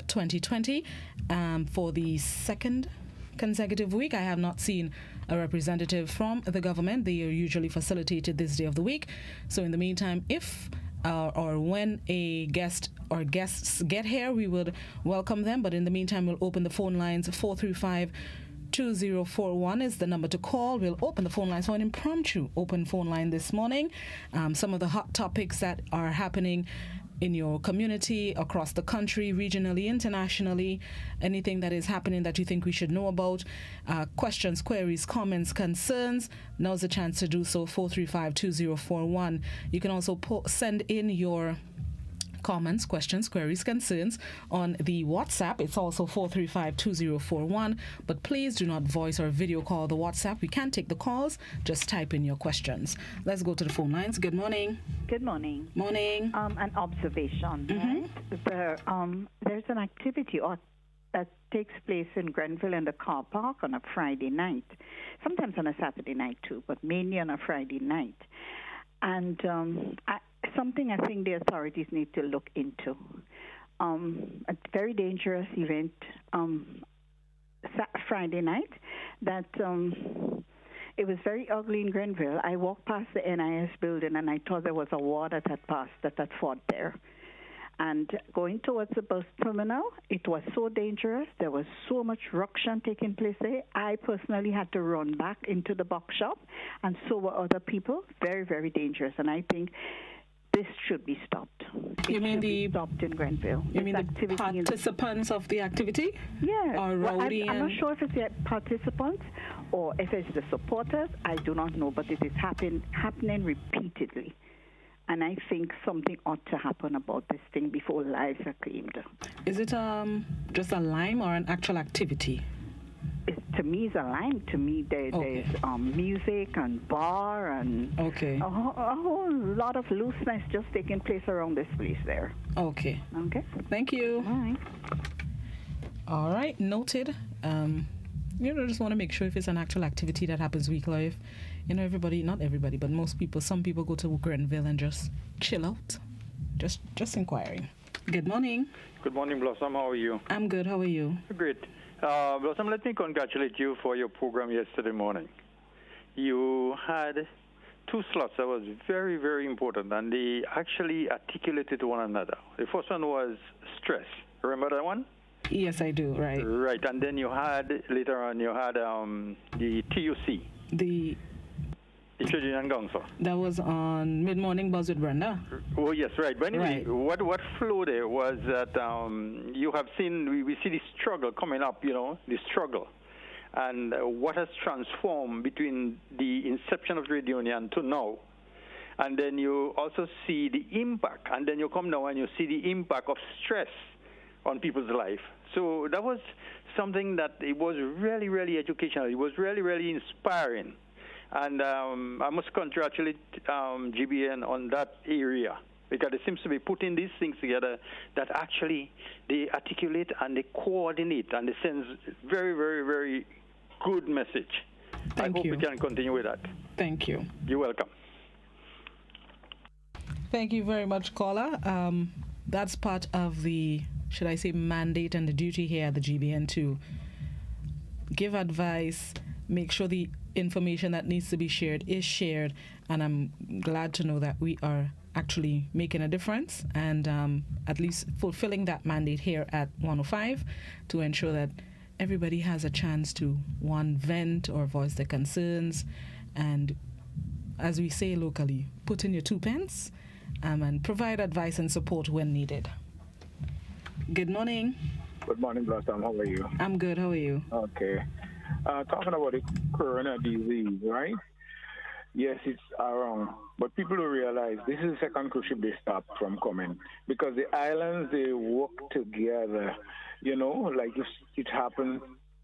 2020 for the second consecutive week. I have not seen a representative from the government. They are usually facilitated this day of the week. So in the meantime, if or when a guest or guests get here, we would welcome them. But in the meantime, we'll open the phone lines. 435-2041 is the number to call. We'll open the phone lines for an impromptu open phone line this morning. Some of the hot topics that are happening in your community, across the country, regionally, internationally, anything that is happening that you think we should know about, questions, queries, comments, concerns, now's the chance to do so. 435-2041. You can also send in your comments, questions, queries, concerns on the WhatsApp. It's also 435-2041, but please do not voice or video call the WhatsApp. We can't take the calls. Just type in your questions. Let's go to the phone lines. Good morning. Good morning. Morning. An observation. Right? There's an activity that takes place in Grenville in the car park on a Friday night, sometimes on a Saturday night too, but mainly on a Friday night. And something I think the authorities need to look into. A very dangerous event Friday night that it was very ugly in Grenville. I walked past the NIS building and I thought there was a war that had passed, that had fought there. And going towards the bus terminal, it was so dangerous. There was so much ruction taking place there. I personally had to run back into the box shop, and so were other people. Very, very dangerous. And I think this should be stopped. You mean the stopped in Grenville? You mean the participants of the activity? Yeah. Or I'm not sure if it's the participants or if it's the supporters. I do not know, but it is happening repeatedly. And I think something ought to happen about this thing before lives are claimed. Is it just a lime or an actual activity? To me, it's a lime. To me, there's music and bar and a whole lot of looseness just taking place around this place there. Okay. Okay. Thank you. All right. All right. Noted. Just want to make sure if it's an actual activity that happens weekly. If everybody, not everybody, but most people, some people go to Grenville and just chill out. Just inquiring. Good morning. Good morning, Blossom. How are you? I'm good. How are you? Great. Blossom, let me congratulate you for your program yesterday morning. You had two slots that was very, very important, and they actually articulated one another. The first one was stress. Remember that one? Yes, I do. Right. Right, and then later on the TUC. The Trade Union Council. That was on Mid-Morning Buzz with Brenda. Oh, yes, right. But anyway, what flowed there was that you have seen, we see the struggle coming up, the struggle. And what has transformed between the inception of trade union to now. And then you also see the impact. And then you come now and you see the impact of stress on people's life. So that was something that it was really, really educational. It was really, really inspiring. And I must congratulate GBN on that area, because it seems to be putting these things together that actually they articulate and they coordinate and they send very, very, very good message. I hope we can continue with that. Thank you. You're welcome. Thank you very much, caller. That's part of the, should I say, mandate and the duty here at the GBN to give advice, make sure the information that needs to be shared is shared, and I'm glad to know that we are actually making a difference and at least fulfilling that mandate here at 105 to ensure that everybody has a chance to, vent or voice their concerns, and as we say locally, put in your 2 pence and provide advice and support when needed. Good morning. Good morning, Blossom. How are you? I'm good. How are you? Okay. Talking about the corona disease, right? Yes, it's around. But people don't realize this is the second cruise ship they stopped from coming. Because the islands, they work together. Like if it happens,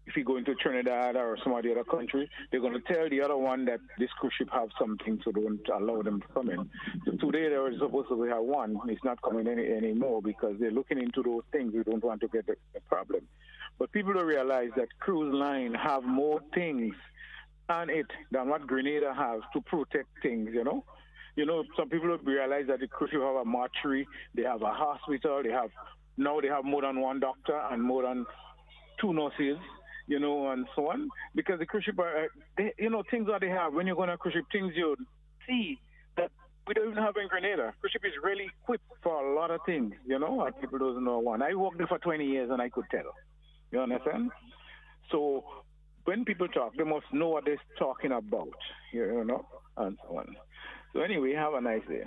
if you go into Trinidad or some other country, they're going to tell the other one that this cruise ship have something, so don't allow them to come in. So today they were supposed to have one. It's not coming anymore because they're looking into those things. We don't want to get a problem. But people don't realize that cruise line have more things on it than what Grenada has to protect things, some people don't realize that the cruise ship have a mortuary, they have a hospital, they have Now they have more than one doctor and more than two nurses, and so on. Because the cruise ship, things that they have, when you go on a cruise ship, things you see that we don't even have in Grenada. Cruise ship is really equipped for a lot of things, and people don't know one. I worked there for 20 years and I could tell. You understand? So when people talk, they must know what they're talking about, and so on. So anyway, have a nice day.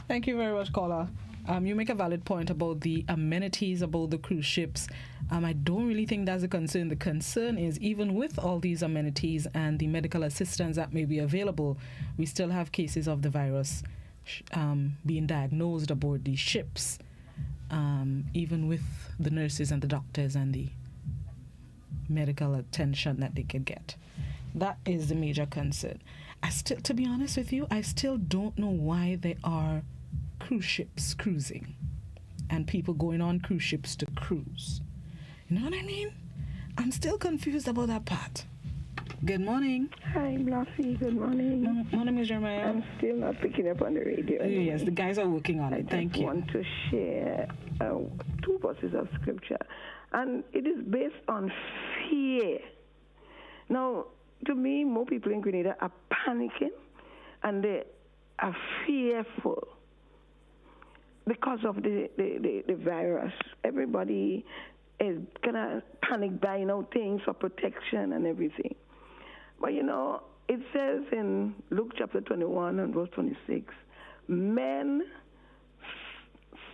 Thank you very much, caller. You make a valid point about the amenities about the cruise ships. I don't really think that's a concern. The concern is even with all these amenities and the medical assistance that may be available, we still have cases of the virus being diagnosed aboard these ships, even with the nurses and the doctors and the medical attention that they could get. That is the major concern. To be honest with you, I still don't know why there are cruise ships cruising and people going on cruise ships to cruise. You know what I mean? I'm still confused about that part. Good morning. Hi, Bluffy. Good morning. Morning, Ms. Jeremiah. I'm still not picking up on the radio. Yes, the guys are working on it. Thank you. I want to share two verses of scripture, and it is based on fear. Now, to me, more people in Grenada are panicking, and they are fearful because of the virus. Everybody is kind of panic buying out things for protection and everything. But, it says in Luke chapter 21 and verse 26, men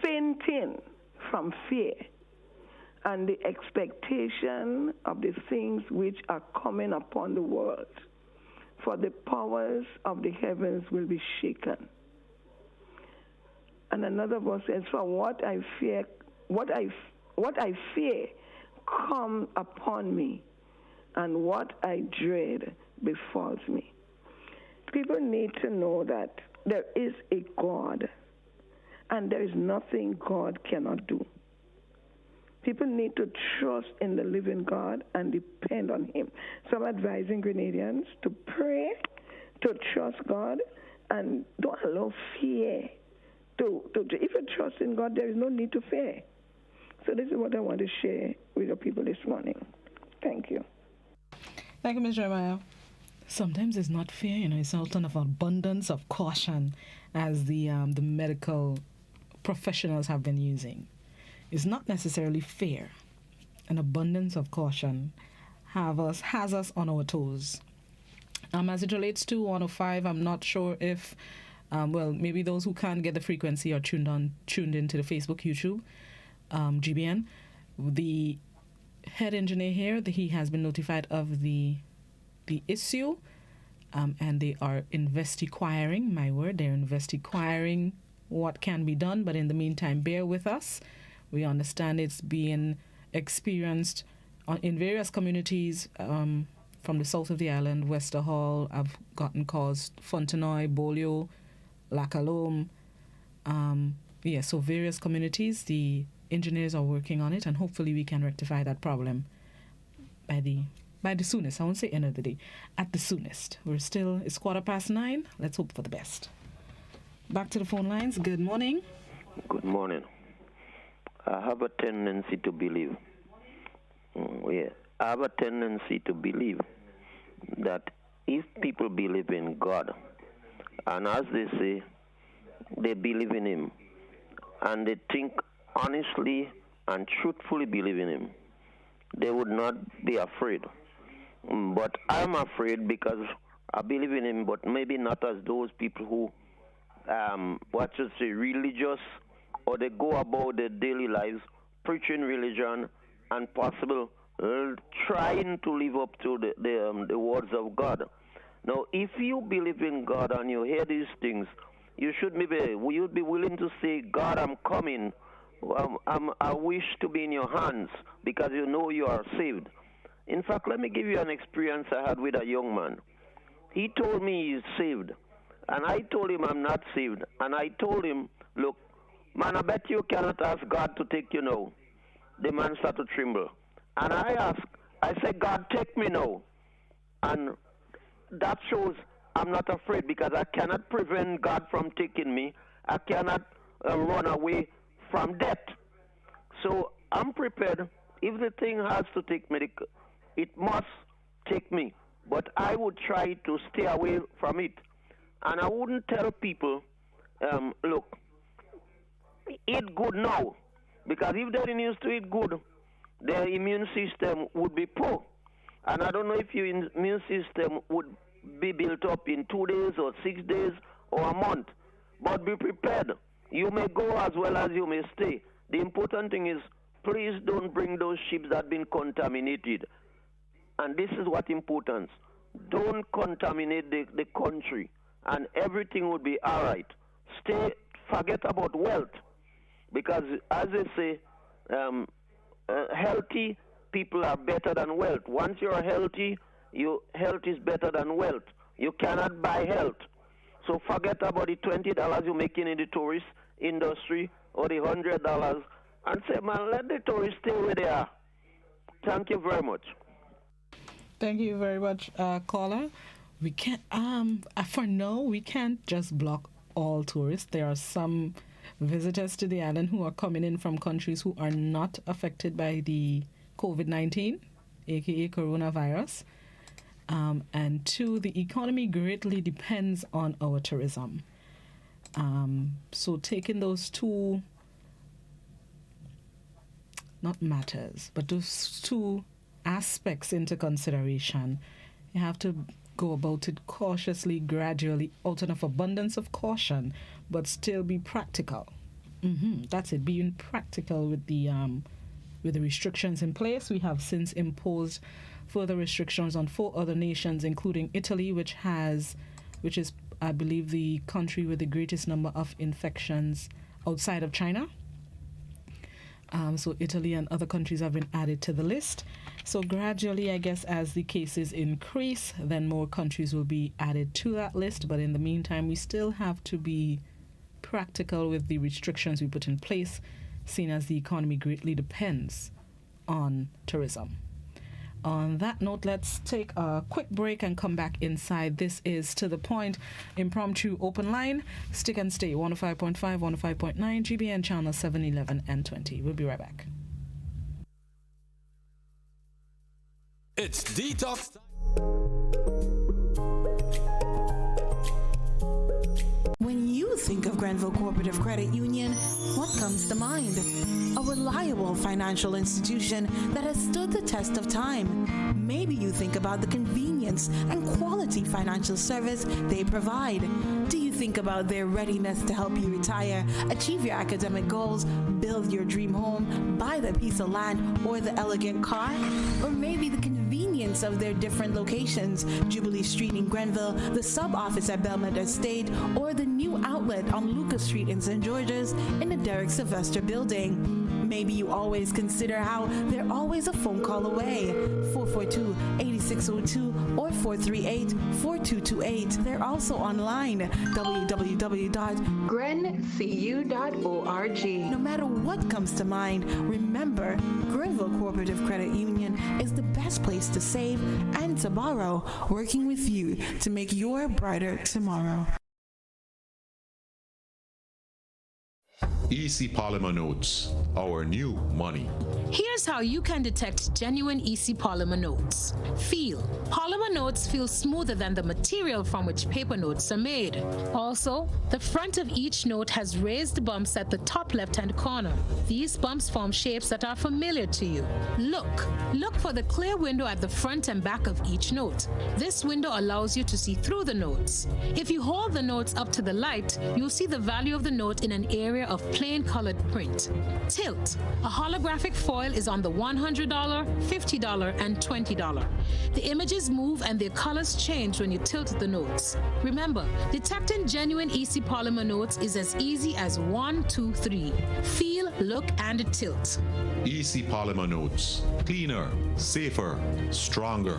fainting from fear and the expectation of the things which are coming upon the world, for the powers of the heavens will be shaken. And another verse says, for what I fear come upon me, and what I dread befalls me. People need to know that there is a God, and there is nothing God cannot do. People need to trust in the living God and depend on Him. So I'm advising Grenadians to pray, to trust God, and don't allow fear. If you trust in God, there is no need to fear. So this is what I want to share with the people this morning. Thank you. Thank you, Ms. Jeremiah. Sometimes it's not fear, it's out of abundance of caution, as the medical professionals have been using. It's not necessarily fear. An abundance of caution has us on our toes. As it relates to 105, I'm not sure if, maybe those who can't get the frequency are tuned into the Facebook, YouTube, GBN. The head engineer here, he has been notified of the issue, and they are investigating. My word, they're investigating what can be done. But in the meantime, bear with us. We understand it's being experienced in various communities from the south of the island. Wester Hall, I've gotten calls, Fontenoy, Bolio, Lacalome. So various communities, the engineers are working on it, and hopefully we can rectify that problem by the soonest. I won't say end of the day, at the soonest. It's 9:15. Let's hope for the best. Back to the phone lines. Good morning. Good morning. I have a tendency to believe. I have a tendency to believe that if people believe in God, and as they say, they believe in Him, and they think honestly and truthfully believe in Him, they would not be afraid. But I'm afraid because I believe in Him, but maybe not as those people who, religious, or they go about their daily lives preaching religion and possible trying to live up to the words of God. Now, if you believe in God and you hear these things, you should be willing to say, God, I'm coming. I wish to be in your hands, because you know you are saved. In fact, let me give you an experience I had with a young man. He told me he's saved, and I told him I'm not saved. And I told him, look, man, I bet you cannot ask God to take you now. The man started to tremble. And I said, God, take me now. And that shows I'm not afraid, because I cannot prevent God from taking me. I cannot run away from death. So I'm prepared. If the thing has to take me, it must take me. But I would try to stay away from it. And I wouldn't tell people, look, eat good now. Because if they didn't used to eat good, their immune system would be poor. And I don't know if your immune system would be built up in 2 days or 6 days or a month. But be prepared. You may go as well as you may stay. The important thing is, please don't bring those ships that have been contaminated. And this is what importance. Don't contaminate the country, and everything will be all right. Forget about wealth, because as they say, healthy people are better than wealth. Once you're healthy, your health is better than wealth. You cannot buy health. So forget about the $20 you're making in the tourist industry or the $100 and say, man, let the tourists stay where they are. Thank you very much. Thank you very much, caller. We can't, for now, we can't just block all tourists. There are some visitors to the island who are coming in from countries who are not affected by the COVID-19, aka coronavirus. And two, the economy greatly depends on our tourism. So taking those two, not matters, but those two aspects into consideration, you have to go about it cautiously, gradually, out of abundance of caution, but still be practical. That's it, being practical with the restrictions in place. We have since imposed further restrictions on 4 other nations, including Italy, which is, I believe, the country with the greatest number of infections outside of China. So Italy and other countries have been added to the list. So gradually, I guess, as the cases increase, then more countries will be added to that list. But in the meantime, we still have to be practical with the restrictions we put in place, seeing as the economy greatly depends on tourism. On that note, let's take a quick break and come back inside. This is To The Point, impromptu open line. Stick and stay, 105.5, 105.9, GBN channel 711 and 20. We'll be right back. It's Detox. When you think of Grenville Cooperative Credit Union, what comes to mind? A reliable financial institution that has stood the test of time. Maybe you think about the convenience and quality financial service they provide. Do you think about their readiness to help you retire, achieve your academic goals, build your dream home, buy the piece of land or the elegant car? Or maybe the convenience of their different locations, Jubilee Street in Grenville, the sub-office at Belmont Estate, or the new outlet on Lucas Street in St. George's in the Derek Sylvester building. Maybe you always consider how they're always a phone call away, 442-8602 or 438-4228. They're also online, www.grencu.org. No matter what comes to mind, remember, Grenville Cooperative Credit Union is the best place to save and to borrow, working with you to make your brighter tomorrow. EC Polymer Notes, our new money. Here's how you can detect genuine EC polymer notes. Feel. Polymer notes feel smoother than the material from which paper notes are made. Also, the front of each note has raised bumps at the top left-hand corner. These bumps form shapes that are familiar to you. Look for the clear window at the front and back of each note. This window allows you to see through the notes. If you hold the notes up to the light, you'll see the value of the note in an area of plain colored print. Tilt. A holographic foil is on the $100, $50, and $20. The images move and their colors change when you tilt the notes. Remember, detecting genuine EC polymer notes is as easy as 1, 2, 3. Feel, look, and tilt. EC Polymer Notes. Cleaner, safer, stronger.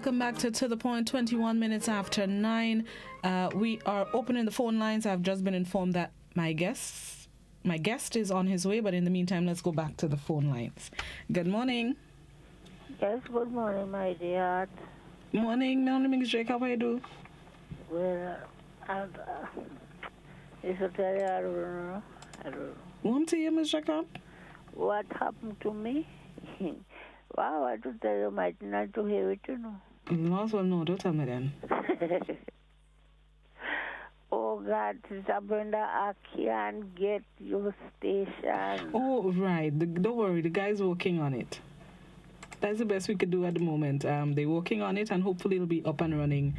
welcome back to The Point, 21 minutes after 9. We are opening the phone lines. I've just been informed that my guest is on his way, but in the meantime, let's go back to the phone lines. Good morning. Yes, good morning, my dear. Morning, my name is Jacob. How do you do? Well, it's a tell you, I don't know. Want to hear, Miss Jacob? What happened to me? Wow, I don't tell you, might not to hear it, you know. Well, no, don't tell me then. Oh, God, Sister Brenda, I can't get your station. Oh, right. Don't worry, the guy's working on it. That's the best we could do at the moment. They're working on it, and hopefully it'll be up and running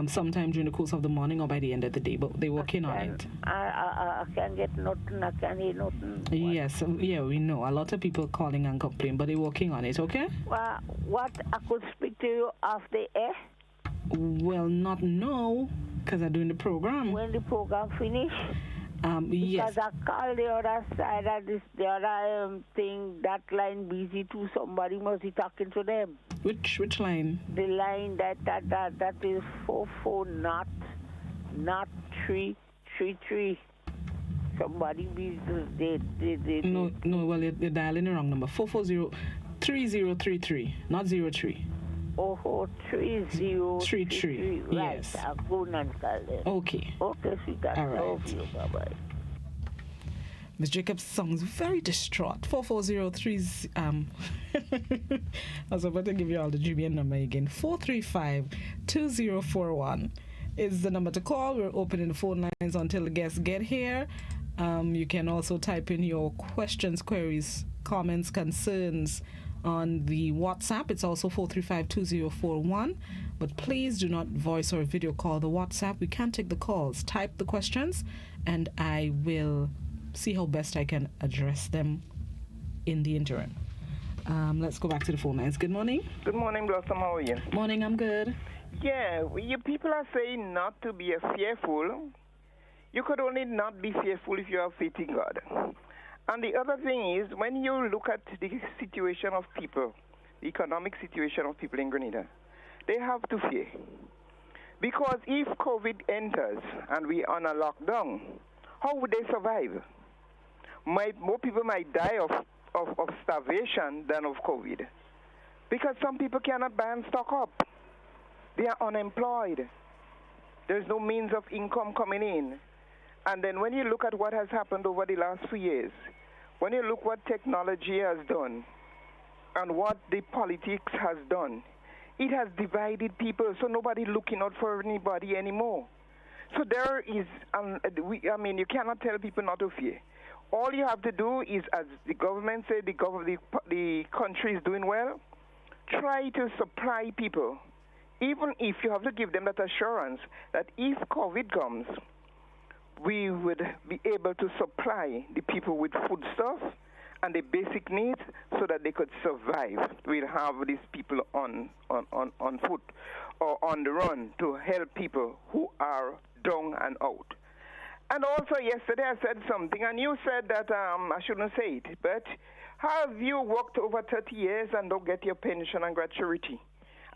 sometime during the course of the morning or by the end of the day, but they're working on it. I can't get nothing, I can't hear nothing. Yes, yeah, we know. A lot of people calling and complaining, but they're working on it, okay? Well, what, I could speak to you off the air? Well, not now, because I'm doing the program. When the program finish? Yes. Because I called the other side of this, the other thing, that line busy too. Somebody must be talking to them. Which line? The line that is 44 not 333. Somebody busy. No, well, you're dialing the wrong number. 440-3033, not 03. Oh, 3033. Right. Yes. I'll go and call them. Okay. Okay, sweetheart. All right. Love you. Bye-bye. Ms. Jacobs sounds very distraught. 4403. I was about to give you all the GBN number again. 435-2041 is the number to call. We're opening the phone lines until the guests get here. You can also type in your questions, queries, comments, concerns on the WhatsApp. It's also 435-2041. But please do not voice or video call the WhatsApp. We can't take the calls. Type the questions, and I will see how best I can address them in the interim. Let's go back to the phone lines. Good morning. Good morning, Blossom. How are you? Morning, I'm good. Yeah, you people are saying not to be fearful. You could only not be fearful if you have faith in God. And the other thing is, when you look at the situation of people, the economic situation of people in Grenada, they have to fear. Because if COVID enters and we are on a lockdown, how would they survive? More people might die of starvation than of COVID. Because some people cannot buy and stock up. They are unemployed. There's no means of income coming in. And then when you look at what has happened over the last few years, when you look what technology has done and what the politics has done, it has divided people, so nobody looking out for anybody anymore. So there is, you cannot tell people not to fear. All you have to do is, as the government said, the country is doing well, try to supply people, even if you have to give them that assurance that if COVID comes, we would be able to supply the people with foodstuff and the basic needs so that they could survive. We'll have these people on foot or on the run to help people who are down and out. And also yesterday I said something, and you said that I shouldn't say it, but have you worked over 30 years and don't get your pension and gratuity,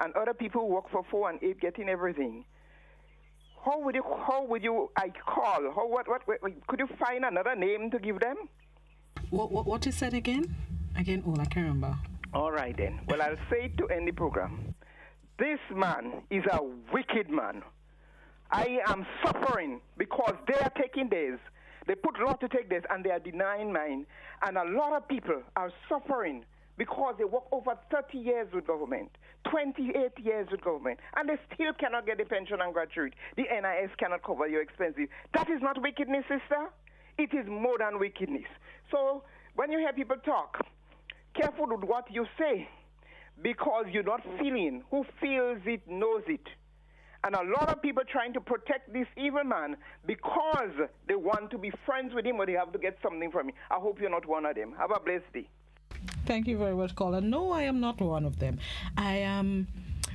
and other people work for 4 and 8 getting everything? How would you could you find another name to give them? What you said again? Again, I can't remember. All right then. Well, I'll say it to end the program. This man is a wicked man. I am suffering because they are taking theirs. They put law to take this and they are denying mine. And a lot of people are suffering because they work over 30 years with government, 28 years with government, and they still cannot get the pension and gratuity. The NIS cannot cover your expenses. That is not wickedness, sister. It is more than wickedness. So when you hear people talk, careful with what you say, because you're not feeling. Who feels it knows it. And a lot of people trying to protect this evil man because they want to be friends with him or they have to get something from him. I hope you're not one of them. Have a blessed day. Thank you very much, caller. No, I am not one of them. I am.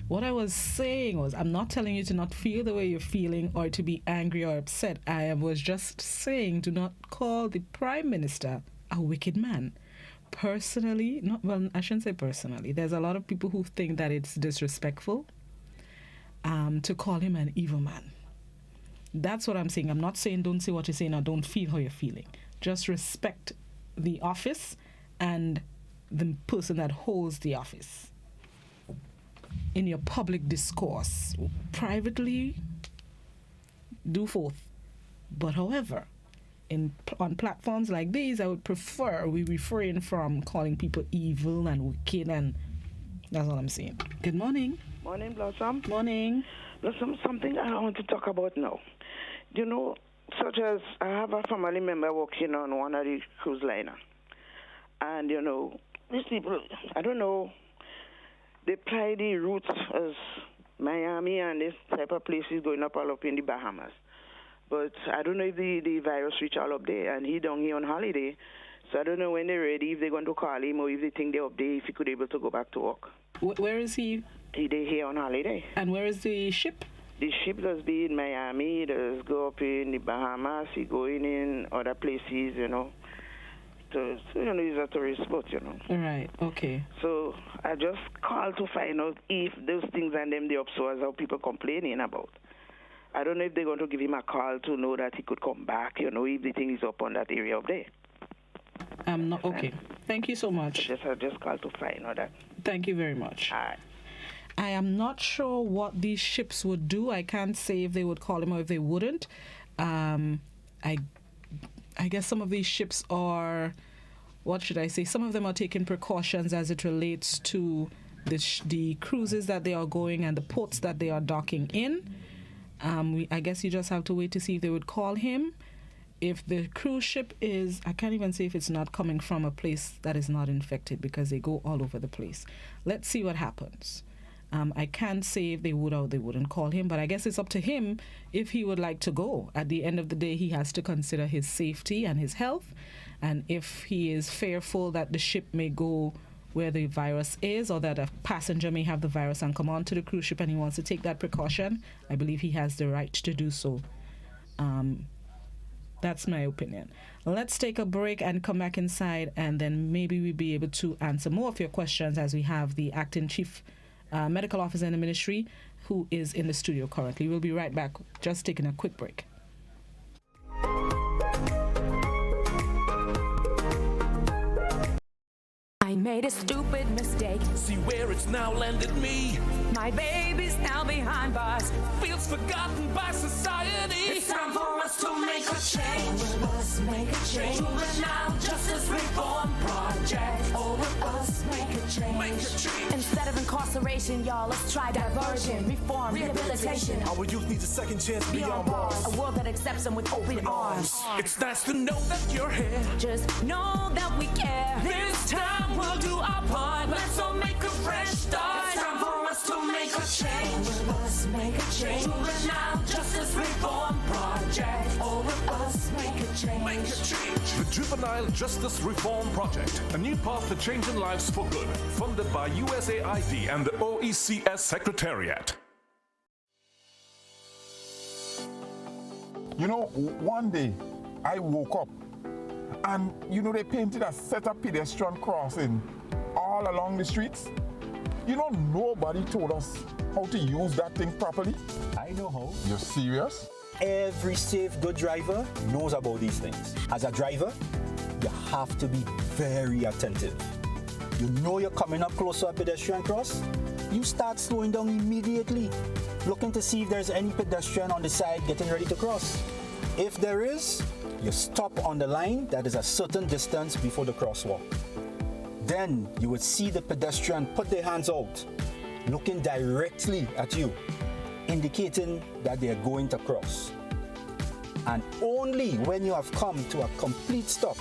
What I was saying was, I'm not telling you to not feel the way you're feeling or to be angry or upset. I was just saying, do not call the Prime Minister a wicked man. personally, I shouldn't say personally. There's a lot of people who think that it's disrespectful to call him an evil man. That's what I'm saying. I'm not saying don't say what you're saying or don't feel how you're feeling. Just respect the office and the person that holds the office. In your public discourse, privately, do both. But however, on platforms like these, I would prefer we refrain from calling people evil and wicked, and that's all I'm saying. Good morning. Morning, Blossom. Morning. Blossom, something I want to talk about now. You know, such as I have a family member working on one of the cruise liner. And, you know, these people, I don't know, they play the routes as Miami and this type of places going up all up in the Bahamas. But I don't know if the virus reach all up there, and he down here on holiday. So I don't know when they're ready, if they're going to call him or if they think they're up there, if he could able to go back to work. Where is he? They're here on holiday. And where is the ship? The ship does be in Miami, does go up in the Bahamas, he going in other places, you know. So you know, he's a tourist spot, you know. Right, okay. So I just called to find out if those things and them, the up so as how people complaining about. I don't know if they're going to give him a call to know that he could come back, you know, if the thing is up on that area up there. Okay. Thank you so much. I just called to find out that. Thank you very much. All right. I am not sure what these ships would do. I can't say if they would call him or if they wouldn't. I guess some of these ships are, what should I say? Some of them are taking precautions as it relates to the cruises that they are going and the ports that they are docking in. I guess you just have to wait to see if they would call him. If the cruise ship is, I can't even say if it's not coming from a place that is not infected because they go all over the place. Let's see what happens. I can't say if they would or they wouldn't call him, but I guess it's up to him if he would like to go. At the end of the day, he has to consider his safety and his health. And if he is fearful that the ship may go where the virus is or that a passenger may have the virus and come onto the cruise ship and he wants to take that precaution, I believe he has the right to do so. That's my opinion. Let's take a break and come back inside, and then maybe we'll be able to answer more of your questions as we have the acting chief medical officer in the ministry who is in the studio currently. We'll be right back, just taking a quick break. I made a stupid mistake. See where it's now landed me. My baby's now behind bars. Feels forgotten by society. It's time for us to make a change. Us make a change. To the Now Justice Reform Project. Over us, make a change. Make a change. Instead of incarceration, y'all, let's try diversion, reform, rehabilitation. Our youth needs a second chance beyond bars. A world that accepts them with open arms. It's nice to know that you're here. Just know that we care. This time we'll do our part. Let's all make a fresh start. It's time for us to make a change. Us make a change. To the Now Justice Reform Project. Over us, make a change. Make a change. The Juvenile Justice Reform Project. A new path to changing lives for good. Funded by USAID and the OECS Secretariat. You know, one day I woke up and, you know, they painted a set of pedestrian crossing all along the streets. You know, nobody told us how to use that thing properly. I know how. You're serious? Every safe, good driver knows about these things. As a driver, you have to be very attentive. You know you're coming up close to a pedestrian cross, you start slowing down immediately, looking to see if there's any pedestrian on the side getting ready to cross. If there is, you stop on the line that is a certain distance before the crosswalk. Then you would see the pedestrian put their hands out, looking directly at you, indicating that they are going to cross. And only when you have come to a complete stop,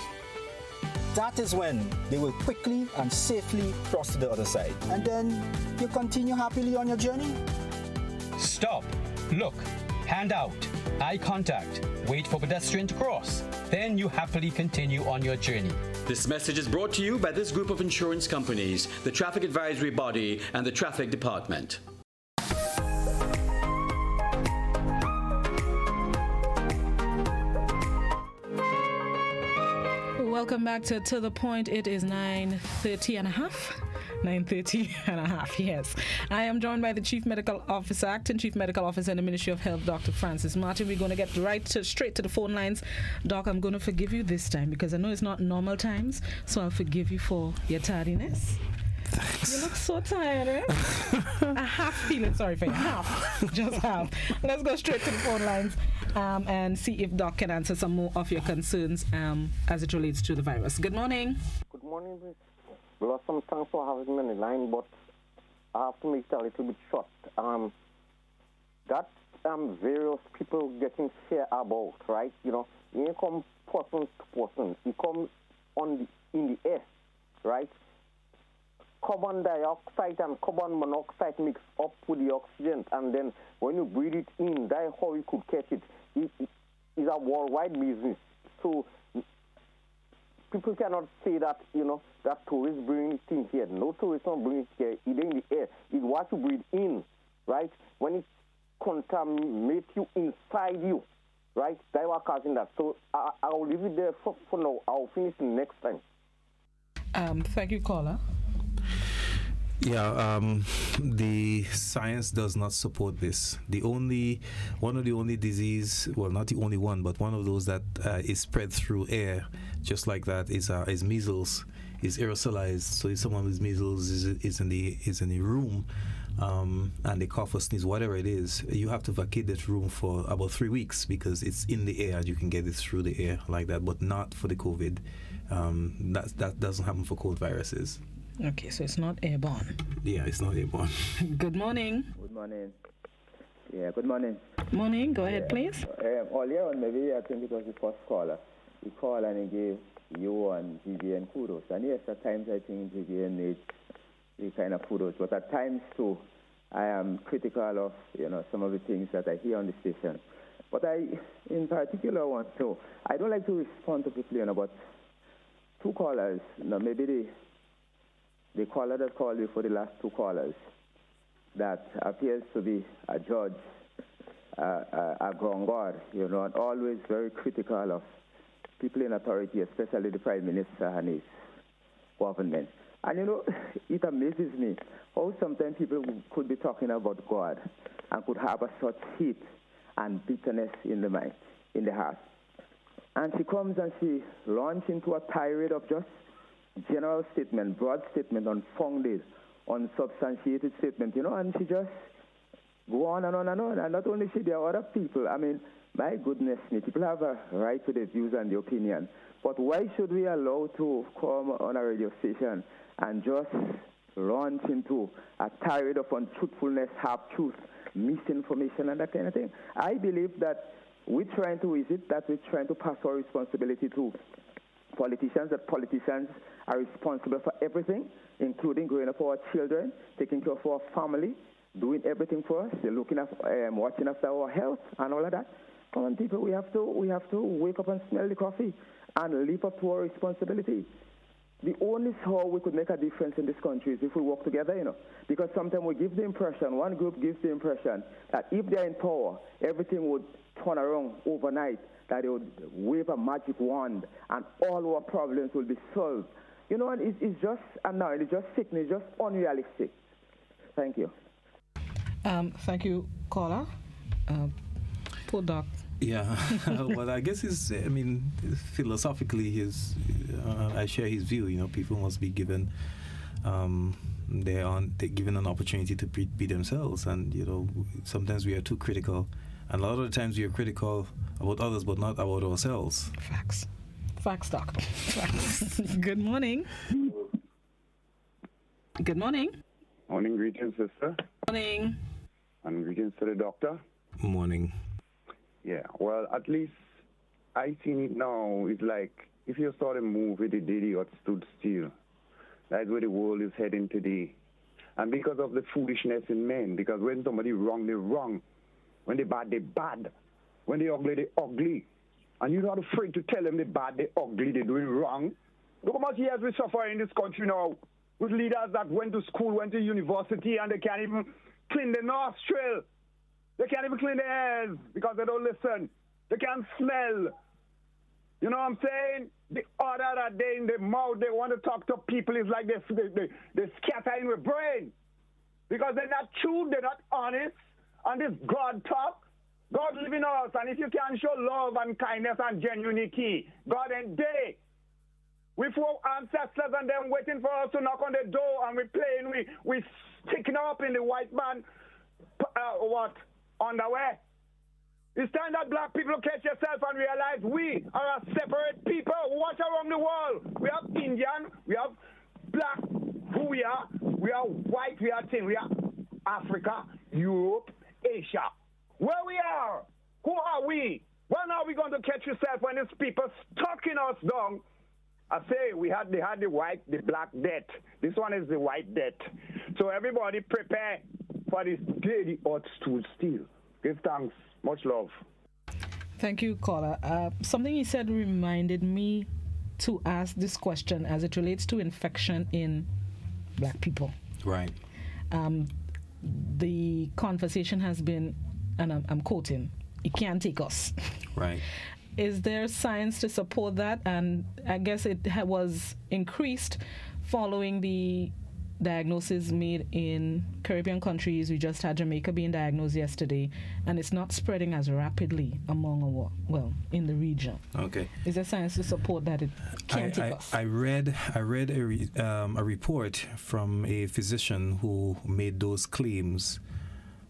that is when they will quickly and safely cross to the other side. And then you continue happily on your journey. Stop, look, hand out, eye contact, wait for pedestrian to cross. Then you happily continue on your journey. This message is brought to you by this group of insurance companies, the Traffic Advisory Body, and the Traffic Department. Welcome back to The Point. It is 9:30 and a half. 9:30 and a half, yes. I am joined by the Chief Medical Officer, Acting Chief Medical Officer in the Ministry of Health, Dr. Francis Martin. We're going to get straight to the phone lines. Doc, I'm going to forgive you this time because I know it's not normal times, so I'll forgive you for your tardiness. Thanks. You look so tired, right? I half feeling sorry for you. Half. Just half. Let's go straight to the phone lines and see if Doc can answer some more of your concerns as it relates to the virus. Good morning. Good morning, Miss Blossom. Thanks for having me on the line, but I have to make it a little bit short. That various people getting fear about, right? You know, you come person to person. You come in the air, right? Carbon dioxide and carbon monoxide mix up with the oxygen, and then when you breathe it in, that's how you could catch it. It is a worldwide business. So people cannot say that, you know, that tourists bring it in here. No tourists don't bring it here. It's in the air. It's what you breathe in, right? When it contaminates you inside you, right? That's what causing that. So I'll leave it there for now. I'll finish next time. Thank you, caller. Yeah, the science does not support this. One of the only disease, well, not the only one, but one of those that is spread through air, just like that, is measles, is aerosolized. So if someone with measles is in the room, and they cough or sneeze, whatever it is, you have to vacate that room for about 3 weeks because it's in the air. You can get it through the air like that, but not for the COVID. That doesn't happen for cold viruses. Okay, so it's not airborne. Yeah, it's not airborne. Good morning. Good morning. Yeah, good morning. Morning. Go ahead, please. Earlier on, maybe I think it was the first caller. He called and he gave you and GVN kudos. And yes, at times I think GVN needs the kind of kudos. But at times, too, I am critical of, you know, some of the things that I hear on the station. But I, in particular, I don't like to respond to people, you know, but two callers, you know, maybe the caller that called you for the last two callers, that appears to be a judge, a ground guard, you know, and always very critical of people in authority, especially the Prime Minister and his government. And, you know, it amazes me how sometimes people could be talking about God and could have a such heat and bitterness in the mind, in the heart. And she comes and she launches into a tirade of just general statement, broad statement, unfounded, unsubstantiated statement, you know, and she just go on and on and on. And not only she, there are other people. I mean, my goodness me, people have a right to their views and their opinion. But why should we allow to come on a radio station and just launch into a tirade of untruthfulness, half-truth, misinformation, and that kind of thing? I believe that we're trying to pass our responsibility to politicians, that politicians are responsible for everything, including growing up our children, taking care of our family, doing everything for us. They're looking after, watching after our health and all of that. Come on, people, we have to wake up and smell the coffee and live up to our responsibility. The only how we could make a difference in this country is if we work together, you know. Because sometimes we give the impression, one group gives the impression that if they're in power, everything would turn around overnight, that they would wave a magic wand and all our problems will be solved. You know, and it's just sickening, it's just unrealistic. Thank you. Thank you, caller. Poor Doc. Yeah, well, I guess philosophically, I share his view. You know, people must be given, they're given an opportunity to be themselves, and you know, sometimes we are too critical, and a lot of the times we are critical about others, but not about ourselves. Facts, Doc. Facts. Good morning. Good morning. Morning, greetings, sister. Morning. And greetings to the doctor. Morning. Yeah, well, at least I seen it now. It's like if you saw the movie The Idiot Stood Still, that's where the world is heading today. And because of the foolishness in men, because when somebody wrong, they're wrong. When they bad, they're bad. When they ugly, they're ugly. And you're not afraid to tell them they're bad, they're ugly, they're doing wrong. Look how much years we suffer in this country now with leaders that went to school, went to university, and they can't even clean their nostril. They can't even clean their ears because they don't listen. They can't smell. You know what I'm saying? The other day in the mouth, they want to talk to people. It's like they're scattering with brain. Because they're not true, they're not honest. And this God talk, God live in us. And if you can show love and kindness and genuinity, God ain't there. We for ancestors and them waiting for us to knock on the door, and we playing, we sticking up in the white man, underwear. It's time that black people catch yourself and realize we are a separate people. Watch around the world. We have Indian, we have black, who we are white, we are thin, we are Africa, Europe, Asia. Where we are, who are we? When are we going to catch yourself when these people stalking us down? I say they had the white, the black death. This one is the white death. So everybody prepare for this daily earth stood still. Give thanks. Much love. Thank you, caller. Something you said reminded me to ask this question as it relates to infection in black people. Right. The conversation has been, and I'm quoting, it can't take us. Right. Is there science to support that? And I guess it was increased following the diagnosis made in Caribbean countries. We just had Jamaica being diagnosed yesterday, and it's not spreading as rapidly in the region. Okay. Is there science to support that it can't take us? I read a report from a physician who made those claims,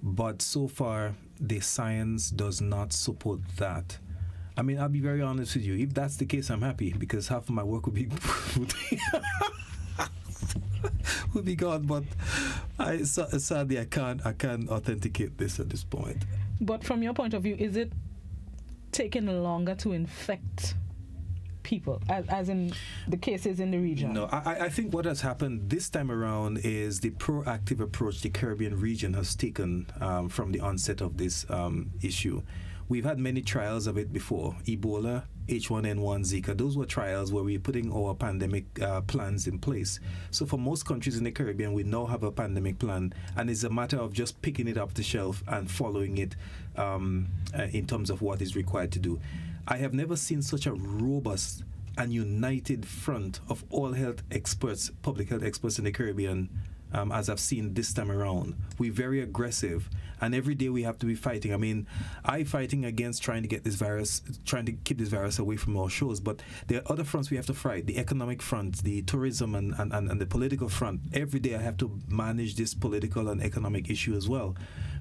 but so far the science does not support that. I mean, I'll be very honest with you. If that's the case, I'm happy, because half of my work would be would be gone. But sadly, I can't authenticate this at this point. But from your point of view, is it taking longer to infect people, as in the cases in the region? No, I think what has happened this time around is the proactive approach the Caribbean region has taken from the onset of this issue. We've had many trials of it before. Ebola, H1N1, Zika, those were trials where we're putting our pandemic plans in place. So for most countries in the Caribbean, we now have a pandemic plan, and it's a matter of just picking it off the shelf and following it in terms of what is required to do. I have never seen such a robust and united front of all health experts, public health experts in the Caribbean, as I've seen this time around. We're very aggressive, and every day we have to be fighting. I mean, I'm fighting against trying to get this virus, trying to keep this virus away from our shores, but there are other fronts we have to fight: the economic front, the tourism, and the political front. Every day I have to manage this political and economic issue as well,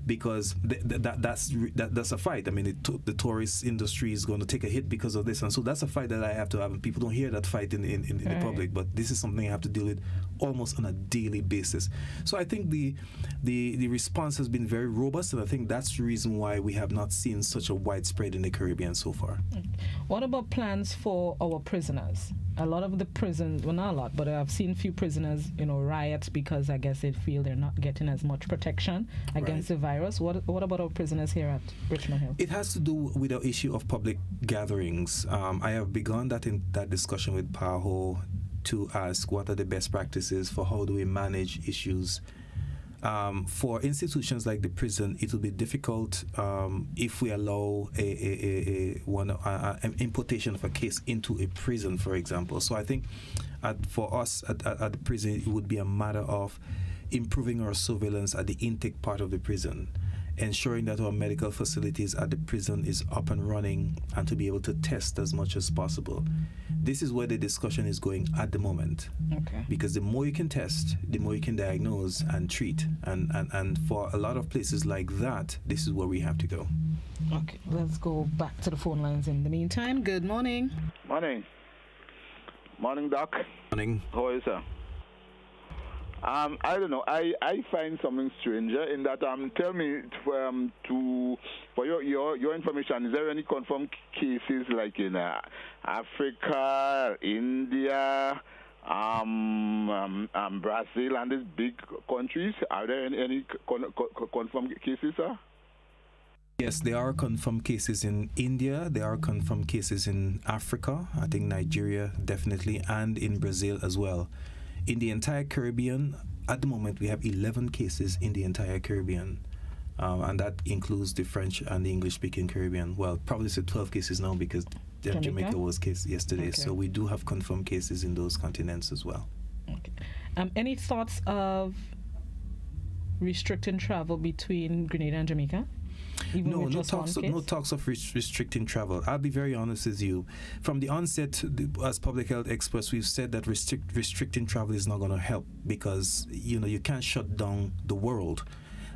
because that's a fight. I mean, the tourist industry is going to take a hit because of this, and so that's a fight that I have to have, and people don't hear that fight in the public, but this is something I have to deal with almost on a daily basis. So I think the response has been very robust, and I think that's the reason why we have not seen such a widespread in the Caribbean so far. What about plans for our prisoners? A lot of the prisons, well, not a lot, but I've seen few prisoners, riot because I guess they feel they're not getting as much protection against the virus. What about our prisoners here at Richmond Hill? It has to do with the issue of public gatherings. I have begun that discussion with PAHO to ask what are the best practices for how do we manage issues. For institutions like the prison, it will be difficult if we allow an importation of a case into a prison, for example. So I think for us at the prison, it would be a matter of improving our surveillance at the intake part of the prison, ensuring that our medical facilities at the prison is up and running, and to be able to test as much as possible. This is where the discussion is going at the moment. Okay. Because the more you can test, the more you can diagnose and treat. And for a lot of places like that, this is where we have to go. Okay, let's go back to the phone lines in the meantime. Good morning. Morning. Morning, Doc. Morning. How are you, sir? I don't know. I find something stranger in that tell me for your information, is there any confirmed cases like in Africa, India, Brazil, and these big countries? Are there any confirmed cases, sir? Yes, there are confirmed cases in India, there are confirmed cases in Africa, I think Nigeria definitely, and in Brazil as well. In the entire Caribbean, at the moment, we have 11 cases in the entire Caribbean. and that includes the French and the English-speaking Caribbean. Well, probably said 12 cases now because Jamaica was case yesterday. Okay. So we do have confirmed cases in those continents as well. Okay. Any thoughts of restricting travel between Grenada and Jamaica? No talks of restricting travel. I'll be very honest with you. From the onset, as public health experts, we've said that restricting travel is not going to help because you can't shut down the world.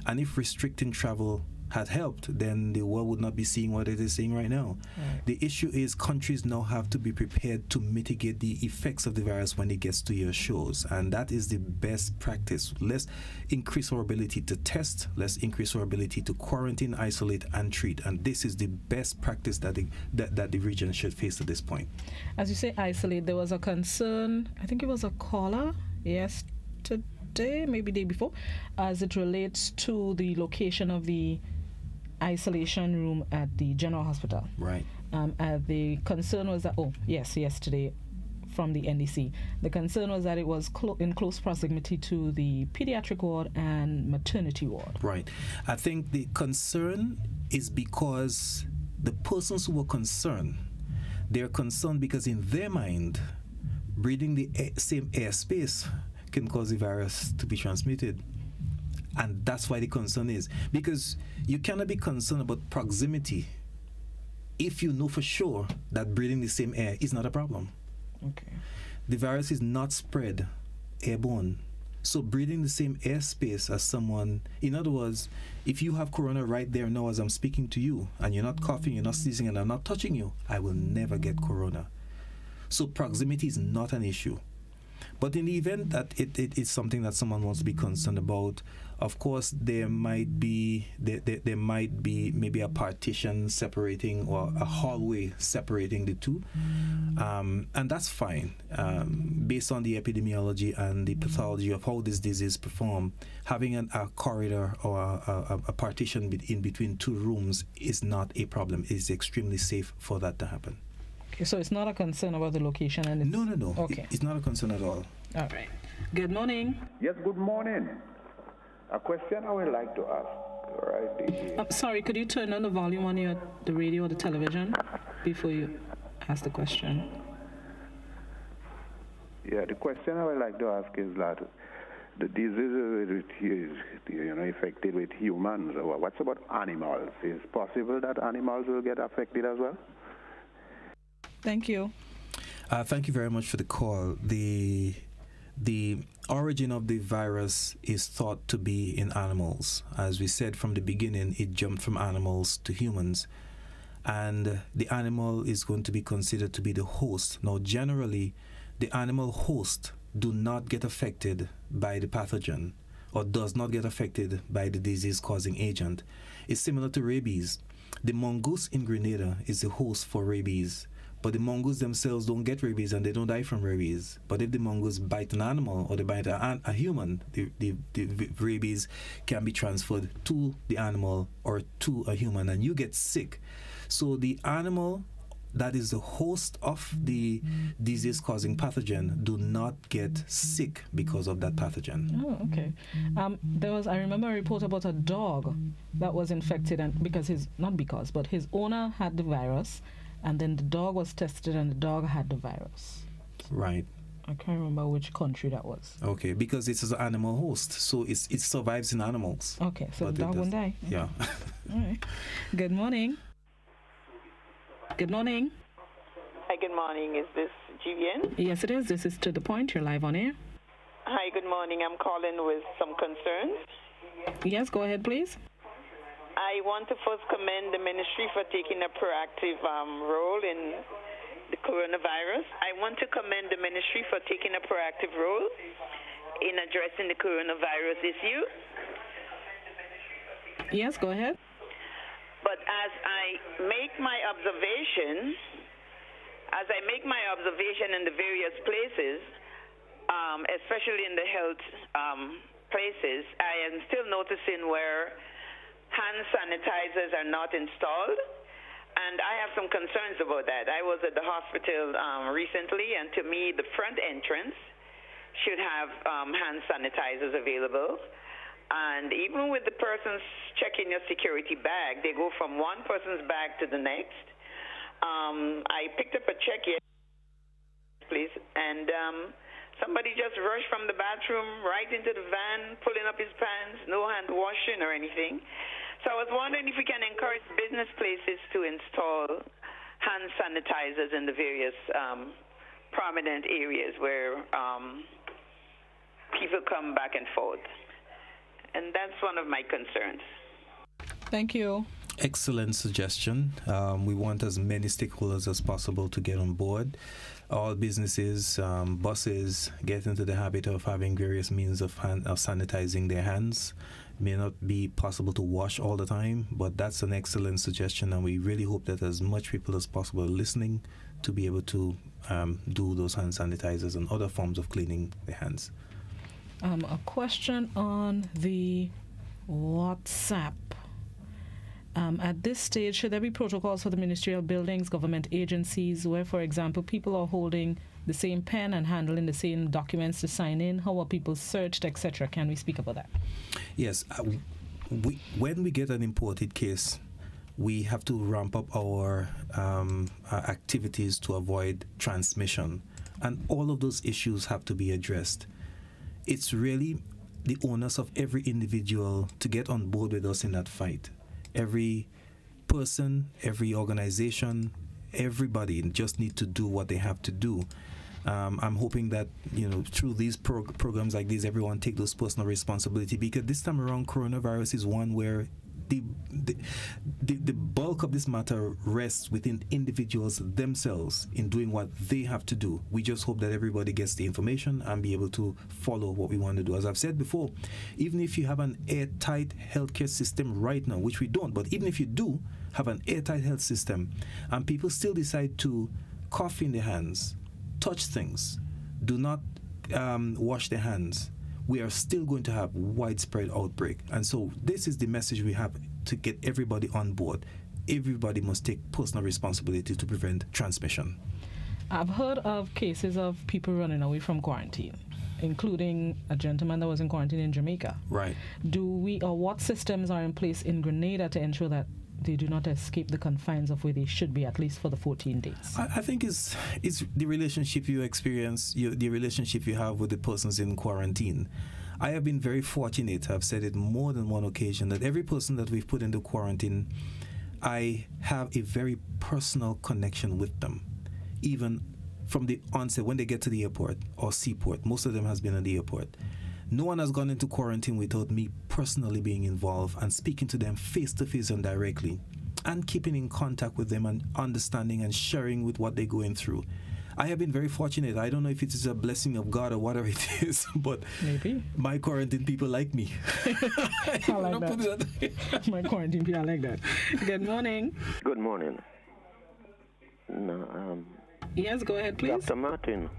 And if restricting travel had helped, then the world would not be seeing what it is seeing right now. Right. The issue is countries now have to be prepared to mitigate the effects of the virus when it gets to your shores, and that is the best practice. Let's increase our ability to test, let's increase our ability to quarantine, isolate, and treat, and this is the best practice that the region should face at this point. As you say isolate, there was a concern, I think it was a caller yesterday, maybe day before, as it relates to the location of the isolation room at the general hospital. Right. The concern was that, yesterday from the NDC, the concern was that it was in close proximity to the pediatric ward and maternity ward. Right. I think the concern is because the persons who were concerned, they're concerned because in their mind, breathing the same airspace can cause the virus to be transmitted. And that's why the concern is. Because you cannot be concerned about proximity if you know for sure that breathing the same air is not a problem. Okay. The virus is not spread airborne. So breathing the same airspace as someone, in other words, if you have corona right there now as I'm speaking to you, and you're not coughing, you're not sneezing, and I'm not touching you, I will never get corona. So proximity is not an issue. But in the event that it is something that someone wants to be concerned about, of course, there might be maybe a partition separating or a hallway separating the two, and that's fine. Based on the epidemiology and the pathology of how this disease performs, having a corridor or a partition in between two rooms is not a problem. It's extremely safe for that to happen. Okay, so it's not a concern about the location, and No. Okay, it's not a concern at all. All right. Good morning. Yes, good morning. A question I would like to ask. Right. Sorry, could you turn on the volume on the radio or the television before you ask the question? Yeah, the question I would like to ask is that the disease is affected with humans. What's about animals? Is it possible that animals will get affected as well? Thank you. Thank you very much for the call. The origin of the virus is thought to be in animals. As we said from the beginning, it jumped from animals to humans. And the animal is going to be considered to be the host. Now, generally, the animal host do not get affected by the pathogen or does not get affected by the disease-causing agent. It's similar to rabies. The mongoose in Grenada is the host for rabies. But the mongoose themselves don't get rabies and they don't die from rabies. But if the mongoose bite an animal or they bite a human, the rabies can be transferred to the animal or to a human and you get sick. So the animal that is the host of the disease-causing pathogen do not get sick because of that pathogen. Oh, okay. I remember a report about a dog that was infected and his owner had the virus. And then the dog was tested and the dog had the virus. Right. I can't remember which country that was. Okay, because it's an animal host, so it survives in animals. Okay, so the dog won't die. Yeah. All right. Good morning. Good morning. Hi, good morning. Is this GVN? Yes, it is. This is To The Point. You're live on air. Hi, good morning. I'm calling with some concerns. Yes, go ahead, please. I want to first commend the ministry for taking a proactive role in the coronavirus. I want to commend the ministry for taking a proactive role in addressing the coronavirus issue. Yes, go ahead. But as I make my observation in the various places, especially in the health places, I am still noticing where hand sanitizers are not installed, and I have some concerns about that. I was at the hospital recently, and to me, the front entrance should have hand sanitizers available. And even with the persons checking your security bag, they go from one person's bag to the next. I picked up a check yesterday, please, and somebody just rushed from the bathroom right into the van, pulling up his pants, no hand washing or anything. So I was wondering if we can encourage business places to install hand sanitizers in the various prominent areas where people come back and forth. And that's one of my concerns. Thank you. Excellent suggestion. We want as many stakeholders as possible to get on board. All businesses, buses, get into the habit of having various means of sanitizing their hands. It may not be possible to wash all the time, but that's an excellent suggestion, and we really hope that as much people as possible are listening to be able to do those hand sanitizers and other forms of cleaning their hands. A question on the WhatsApp. At this stage, should there be protocols for the ministerial buildings, government agencies, where, for example, people are holding the same pen and handling the same documents to sign in? How are people searched, etc.? Can we speak about that? Yes. When we get an imported case, we have to ramp up our activities to avoid transmission. And all of those issues have to be addressed. It's really the onus of every individual to get on board with us in that fight. Every person, every organization, everybody just need to do what they have to do. I'm hoping that, through these programs like these, everyone take those personal responsibility, because this time around, coronavirus is one where the bulk of this matter rests within individuals themselves in doing what they have to do. We just hope that everybody gets the information and be able to follow what we want to do. As I've said before, even if you have an airtight healthcare system right now, which we don't, but even if you do have an airtight health system and people still decide to cough in their hands, touch things, do not wash their hands, we are still going to have widespread outbreak. And so this is the message we have to get everybody on board. Everybody must take personal responsibility to prevent transmission. I've heard of cases of people running away from quarantine, including a gentleman that was in quarantine in Jamaica. Right. What systems are in place in Grenada to ensure that they do not escape the confines of where they should be, at least for the 14 days? I think it's the relationship you experience, the relationship you have with the persons in quarantine. I have been very fortunate, I've said it more than one occasion, that every person that we've put into quarantine, I have a very personal connection with them. Even from the onset, when they get to the airport or seaport, most of them has been at the airport. No one has gone into quarantine without me personally being involved and speaking to them face to face and directly, and keeping in contact with them and understanding and sharing with what they're going through. I have been very fortunate. I don't know if it is a blessing of God or whatever it is, but maybe my quarantine people like me. I like that. My quarantine people like that. Good morning. Good morning. Yes, go ahead, please. Dr. Martin,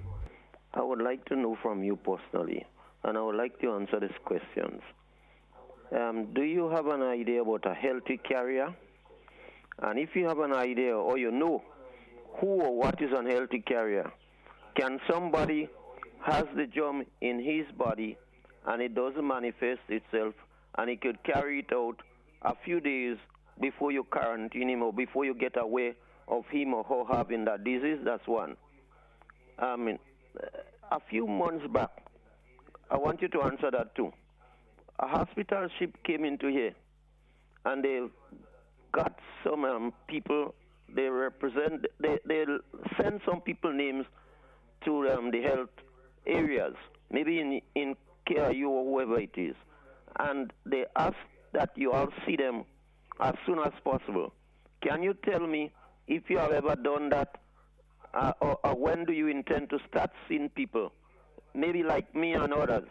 I would like to know from you personally, and I would like to answer these questions. Do you have an idea about a healthy carrier? And if you have an idea or you know who or what is an healthy carrier, can somebody has the germ in his body and it doesn't manifest itself and he could carry it out a few days before you quarantine him or before you get aware of him or her having that disease? That's one. A few months back, I want you to answer that too. A hospital ship came into here, and they got some people. They send some people names to the health areas, maybe in KRU or whoever it is, and they ask that you all see them as soon as possible. Can you tell me if you have ever done that, or when do you intend to start seeing people, maybe like me and others?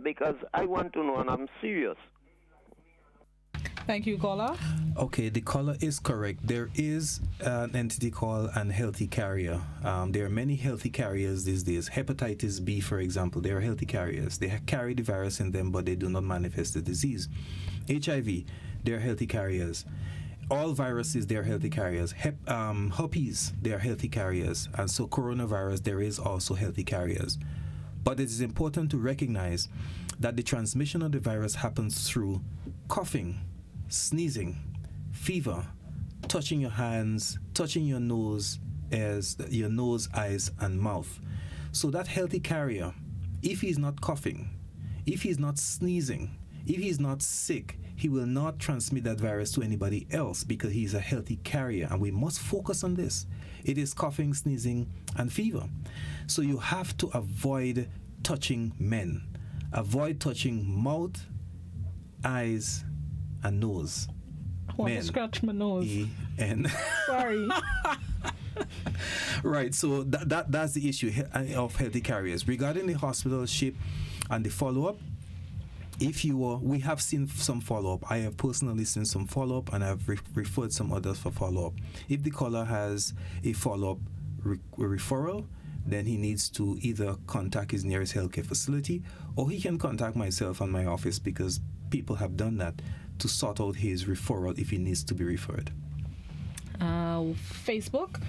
Because I want to know, and I'm serious. Thank you, caller. Okay, the caller is correct. There is an entity called an healthy carrier. There are many healthy carriers these days. Hepatitis B, for example, they are healthy carriers. They carry the virus in them, but they do not manifest the disease. HIV, they are healthy carriers. All viruses, they are healthy carriers. Herpes, they are healthy carriers. And so coronavirus, there is also healthy carriers. But it is important to recognize that the transmission of the virus happens through coughing, sneezing, fever, touching your hands, touching your nose, eyes, and mouth. So that healthy carrier, if he's not coughing, if he's not sneezing, if he's not sick, he will not transmit that virus to anybody else because he's a healthy carrier. And we must focus on this. It is coughing, sneezing, and fever. So you have to avoid touching men. Avoid touching mouth, eyes, and nose. I want to scratch my nose. Sorry. Right, so that's the issue of healthy carriers. Regarding the hospital ship and the follow-up, we have seen some follow-up. I have personally seen some follow-up, and I've referred some others for follow-up. If the caller has a follow-up referral, then he needs to either contact his nearest healthcare facility, or he can contact myself and my office, because people have done that to sort out his referral if he needs to be referred. Facebook.